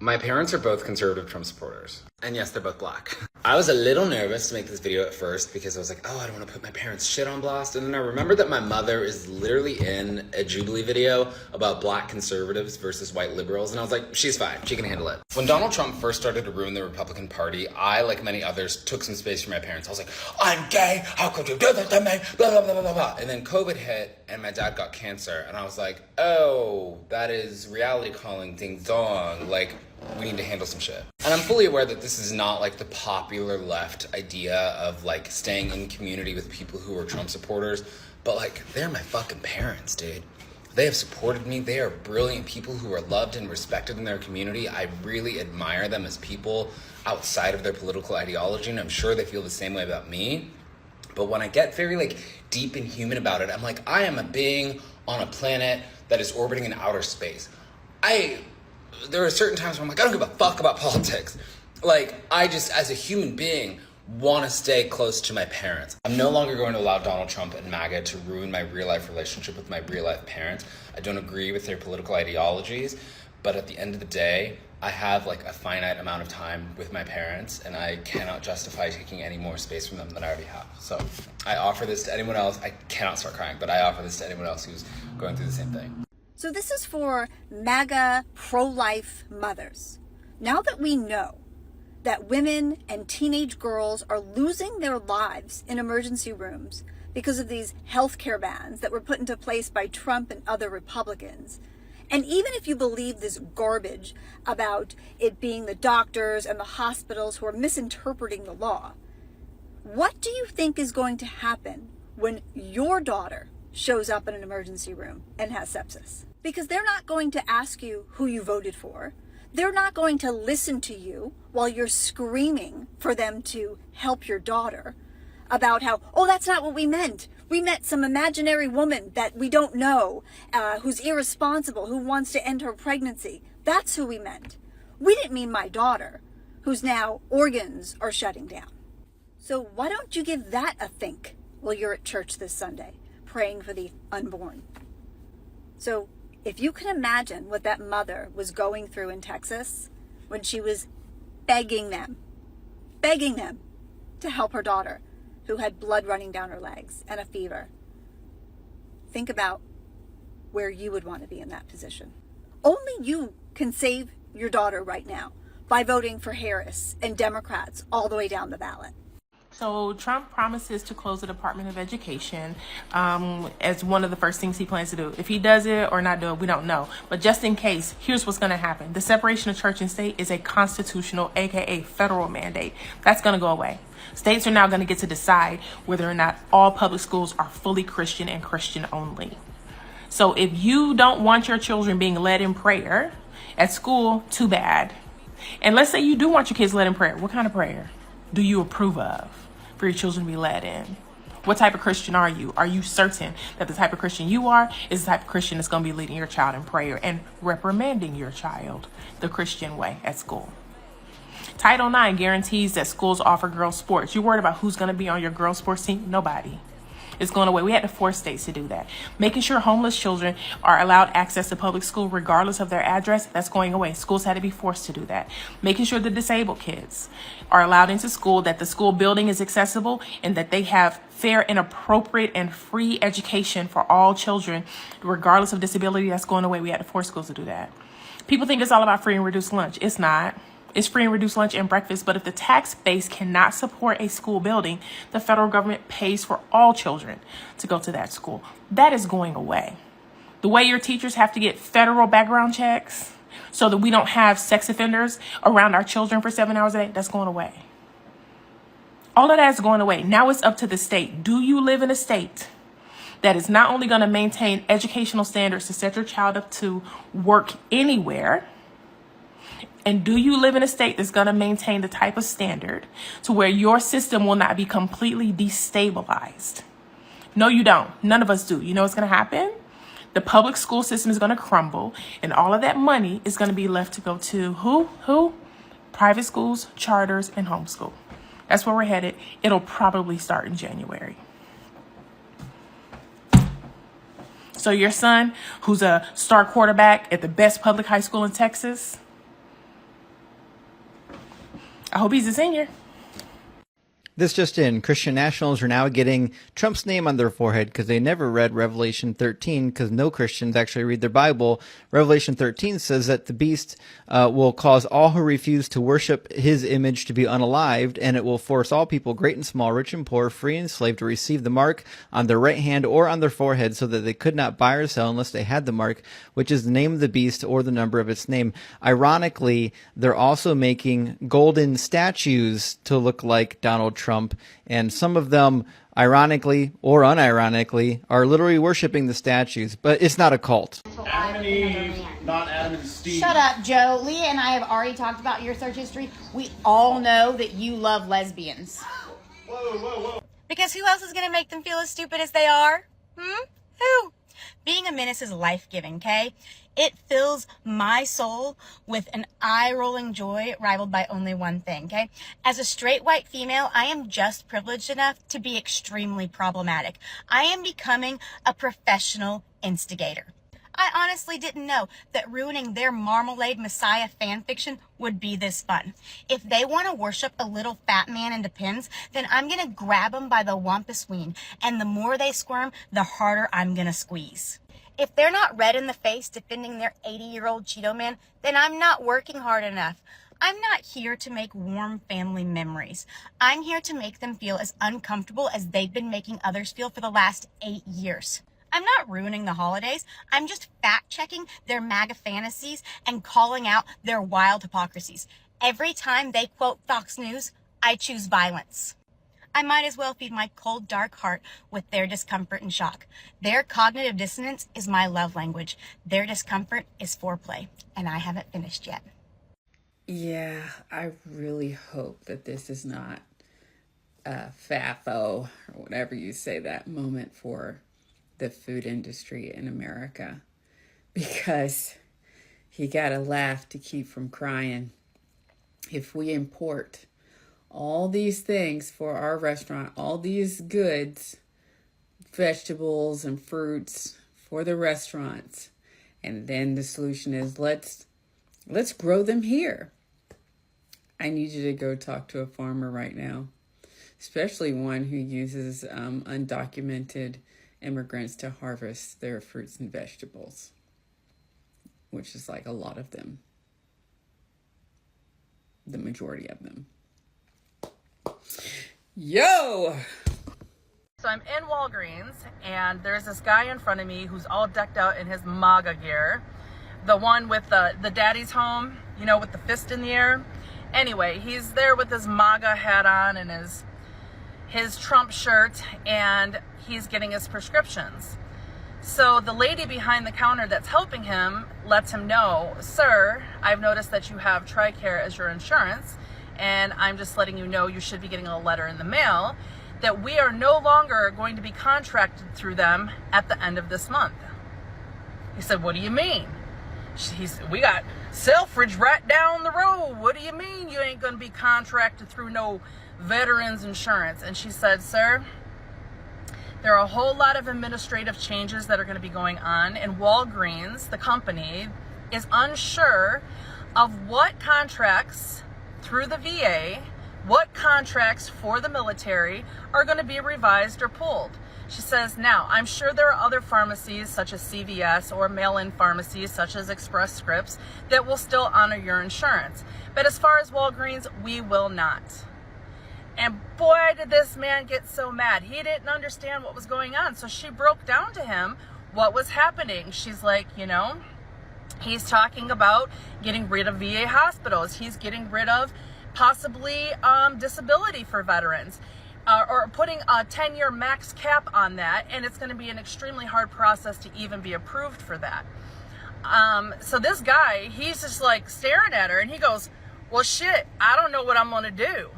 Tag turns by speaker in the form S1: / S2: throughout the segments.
S1: My parents are both conservative Trump supporters. And yes, they're both black. I was a little nervous to make this video at first because I was like, oh, I don't want to put my parents' shit on blast. And then I remembered that my mother is literally in a Jubilee video about black conservatives versus white liberals. And I was like, she's fine. She can handle it. When Donald Trump first started to ruin the Republican Party, I, like many others, took some space from my parents. I was like, I'm gay. How could you do this to me? Blah, blah, blah, blah, blah, blah. And then COVID hit and my dad got cancer. And I was like, oh, that is reality calling ding dong. Like, we need to handle some shit. And I'm fully aware that this is not like the popular left idea of like staying in community with people who are Trump supporters, but like they're my fucking parents, dude. They have supported me. They are brilliant people who are loved and respected in their community. I really admire them as people outside of their political ideology, and I'm sure they feel the same way about me. But when I get very like deep and human about it, I'm like, I am a being on a planet that is orbiting in outer space. There are certain times where I'm like, I don't give a fuck about politics. Like, I just, as a human being, want to stay close to my parents. I'm no longer going to allow Donald Trump and MAGA to ruin my real-life relationship with my real-life parents. I don't agree with their political ideologies, but at the end of the day, I have like a finite amount of time with my parents, and I cannot justify taking any more space from them than I already have. So I offer this to anyone else. I cannot start crying, but I offer this to anyone else who's going through the same thing.
S2: So this is for MAGA pro-life mothers. Now that we know that women and teenage girls are losing their lives in emergency rooms because of these healthcare bans that were put into place by Trump and other Republicans, and even if you believe this garbage about it being the doctors and the hospitals who are misinterpreting the law, what do you think is going to happen when your daughter shows up in an emergency room and has sepsis? Because they're not going to ask you who you voted for. They're not going to listen to you while you're screaming for them to help your daughter about how, oh, that's not what we meant. We met some imaginary woman that we don't know, who's irresponsible, who wants to end her pregnancy. That's who we meant. We didn't mean my daughter, whose now organs are shutting down. So why don't you give that a think while you're at church this Sunday, praying for the unborn? So if you can imagine what that mother was going through in Texas when she was begging them to help her daughter who had blood running down her legs and a fever, think about where you would want to be in that position. Only you can save your daughter right now by voting for Harris and Democrats all the way down the ballot.
S3: So Trump promises to close the Department of Education as one of the first things he plans to do. If he does it or not do it, we don't know. But just in case, here's what's going to happen. The separation of church and state is a constitutional, aka federal mandate. That's going to go away. States are now going to get to decide whether or not all public schools are fully Christian and Christian only. So if you don't want your children being led in prayer at school, too bad. And let's say you do want your kids led in prayer. What kind of prayer do you approve of for your children to be led in? What type of Christian are you? Are you certain that the type of Christian you are is the type of Christian that's going to be leading your child in prayer and reprimanding your child the Christian way at school? Title IX guarantees that schools offer girls sports. You're worried about who's going to be on your girls sports team? Nobody. It's going away. We had to force states to do that. Making sure homeless children are allowed access to public school regardless of their address, that's going away. Schools had to be forced to do that. Making sure the disabled kids are allowed into school, that the school building is accessible, and that they have fair and appropriate and free education for all children, regardless of disability, that's going away. We had to force schools to do that. People think it's all about free and reduced lunch. It's not. It's free and reduced lunch and breakfast, but if the tax base cannot support a school building, the federal government pays for all children to go to that school. That is going away. The way your teachers have to get federal background checks so that we don't have sex offenders around our children for 7 hours a day, that's going away. All of that is going away. Now it's up to the state. Do you live in a state that is not only going to maintain educational standards to set your child up to work anywhere, and do you live in a state that's going to maintain the type of standard to where your system will not be completely destabilized? No, you don't. None of us do. You know what's going to happen? The public school system is going to crumble, and all of that money is going to be left to go to who? Private schools, charters, and homeschool. That's where we're headed. It'll probably start in January. So your son, who's a star quarterback at the best public high school in Texas, I hope he's a senior.
S4: This just in, Christian nationals are now getting Trump's name on their forehead because they never read Revelation 13, because no Christians actually read their Bible. Revelation 13 says that the beast will cause all who refuse to worship his image to be unalived, and it will force all people, great and small, rich and poor, free and slave, to receive the mark on their right hand or on their forehead, so that they could not buy or sell unless they had the mark, which is the name of the beast or the number of its name. Ironically, they're also making golden statues to look like Donald Trump, and some of them, ironically or unironically, are literally worshiping the statues, but it's not a cult.
S5: Adam and Eve, not Adam and Steve.
S6: Shut up, Joe. Leah and I have already talked about your search history. We all know that you love lesbians.
S5: Whoa.
S6: Because who else is going to make them feel as stupid as they are? Who? Being a menace is life-giving, okay? It fills my soul with an eye-rolling joy rivaled by only one thing, okay? As a straight white female, I am just privileged enough to be extremely problematic. I am becoming a professional instigator. I honestly didn't know that ruining their Marmalade Messiah fanfiction would be this fun. If they want to worship a little fat man into pins, then I'm going to grab them by the wampus ween, and the more they squirm, the harder I'm going to squeeze. If they're not red in the face defending their 80-year-old Cheeto man, then I'm not working hard enough. I'm not here to make warm family memories. I'm here to make them feel as uncomfortable as they've been making others feel for the last 8 years. I'm not ruining the holidays. I'm just fact-checking their MAGA fantasies and calling out their wild hypocrisies. Every time they quote Fox News, I choose violence. I might as well feed my cold, dark heart with their discomfort and shock. Their cognitive dissonance is my love language. Their discomfort is foreplay, and I haven't finished yet.
S7: Yeah, I really hope that this is not a fafo, or whatever you say that moment for the food industry in America, because you gotta laugh to keep from crying. If we import all these things for our restaurant, all these goods, vegetables and fruits for the restaurants, and then the solution is let's grow them here. I need you to go talk to a farmer right now, especially one who uses undocumented immigrants to harvest their fruits and vegetables, which is like a lot of them, the majority of them. Yo!
S8: So I'm in Walgreens, and there's this guy in front of me who's all decked out in his MAGA gear. The one with the daddy's home, you know, with the fist in the air. Anyway, he's there with his MAGA hat on and his Trump shirt, and he's getting his prescriptions. So the lady behind the counter that's helping him lets him know, "Sir, I've noticed that you have TRICARE as your insurance, and I'm just letting you know you should be getting a letter in the mail that we are no longer going to be contracted through them at the end of this month." He said, "What do you mean?" We got Selfridge right down the road. What do you mean you ain't going to be contracted through no veterans insurance? And she said, "Sir, there are a whole lot of administrative changes that are going to be going on, and Walgreens, the company, is unsure of what contracts through the VA, what contracts for the military are going to be revised or pulled." She says, "Now, I'm sure there are other pharmacies such as CVS or mail-in pharmacies such as Express Scripts that will still honor your insurance. But as far as Walgreens, we will not." And boy, did this man get so mad. He didn't understand what was going on. So she broke down to him what was happening. She's like, he's talking about getting rid of VA hospitals. He's getting rid of possibly disability for veterans. Or putting a 10-year max cap on that, and it's going to be an extremely hard process to even be approved for that. So this guy, he's just like staring at her, and he goes, "Well, shit, I don't know what I'm going to do."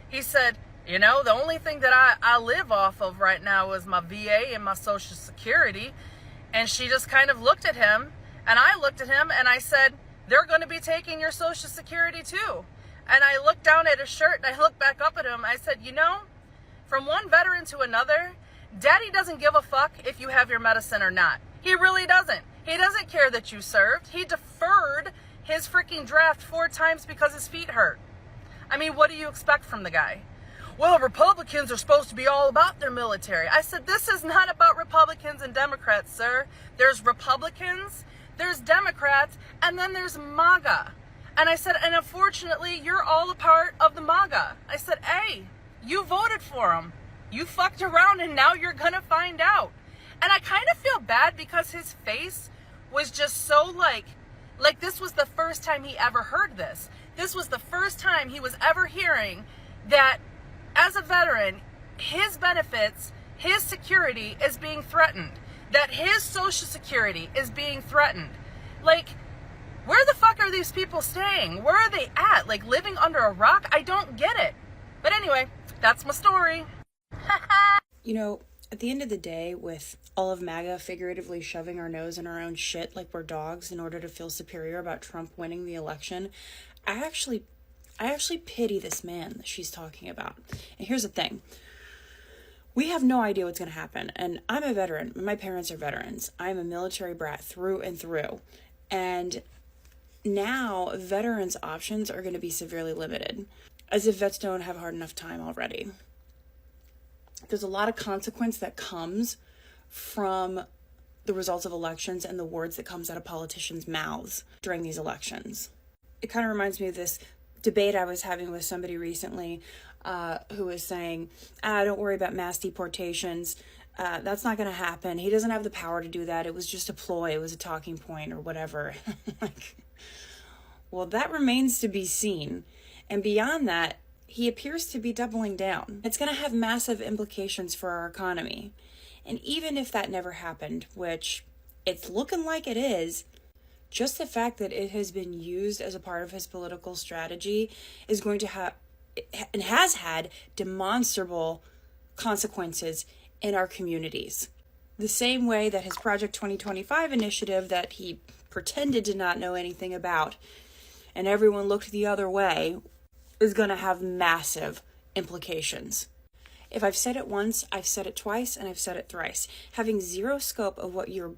S8: He said, "The only thing that I live off of right now is my VA and my Social Security." And she just kind of looked at him, and I looked at him, and I said, "They're going to be taking your Social Security too." And I looked down at his shirt, and I looked back up at him. I said, from one veteran to another, Daddy doesn't give a fuck if you have your medicine or not. He really doesn't. He doesn't care that you served. He deferred his freaking draft 4 times because his feet hurt. I mean, what do you expect from the guy? Well, Republicans are supposed to be all about their military. I said, this is not about Republicans and Democrats, sir. There's Republicans, there's Democrats, and then there's MAGA. And I said, and unfortunately, you're all a part of the MAGA. I said, hey, you voted for him. You fucked around and now you're gonna find out. And I kind of feel bad because his face was just so like this was the first time he ever heard this. This was the first time he was ever hearing that as a veteran, his benefits, his security is being threatened. That his social security is being threatened. Like, where the fuck are these people staying? Where are they at? Like, living under a rock? I don't get it. But anyway, that's my story.
S9: You know, at the end of the day, with all of MAGA figuratively shoving our nose in our own shit like we're dogs in order to feel superior about Trump winning the election, I actually pity this man that she's talking about. And here's the thing. We have no idea what's going to happen. And I'm a veteran. My parents are veterans. I'm a military brat through and through. And now veterans' options are going to be severely limited, as if vets don't have hard enough time already. There's a lot of consequence that comes from the results of elections and the words that comes out of politicians' mouths during these elections. It kind of reminds me of this debate I was having with somebody recently who was saying, don't worry about mass deportations. That's not going to happen. He doesn't have the power to do that. It was just a ploy. It was a talking point or whatever. Well, that remains to be seen. And beyond that, he appears to be doubling down. It's going to have massive implications for our economy. And even if that never happened, which it's looking like it is, just the fact that it has been used as a part of his political strategy is going to have, and has had, demonstrable consequences in our communities. The same way that his Project 2025 initiative that he pretended to not know anything about, and everyone looked the other way, is going to have massive implications. If I've said it once, I've said it twice, and I've said it thrice. Having zero scope of what your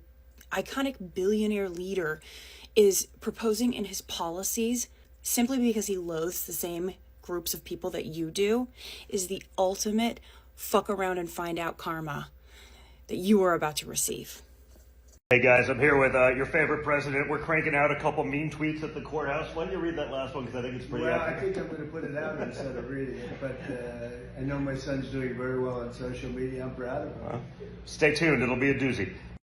S9: iconic billionaire leader is proposing in his policies simply because he loathes the same groups of people that you do is the ultimate fuck around and find out karma that you are about to receive.
S5: Hey guys, I'm here with your favorite president. We're cranking out a couple mean tweets at the courthouse. Why don't you read that last one, because I think it's pretty
S10: Well,
S5: epic.
S10: I think I'm going to put it out instead of reading it, but I know my son's doing very well on social media. I'm proud of him.
S5: Stay tuned. It'll be a doozy.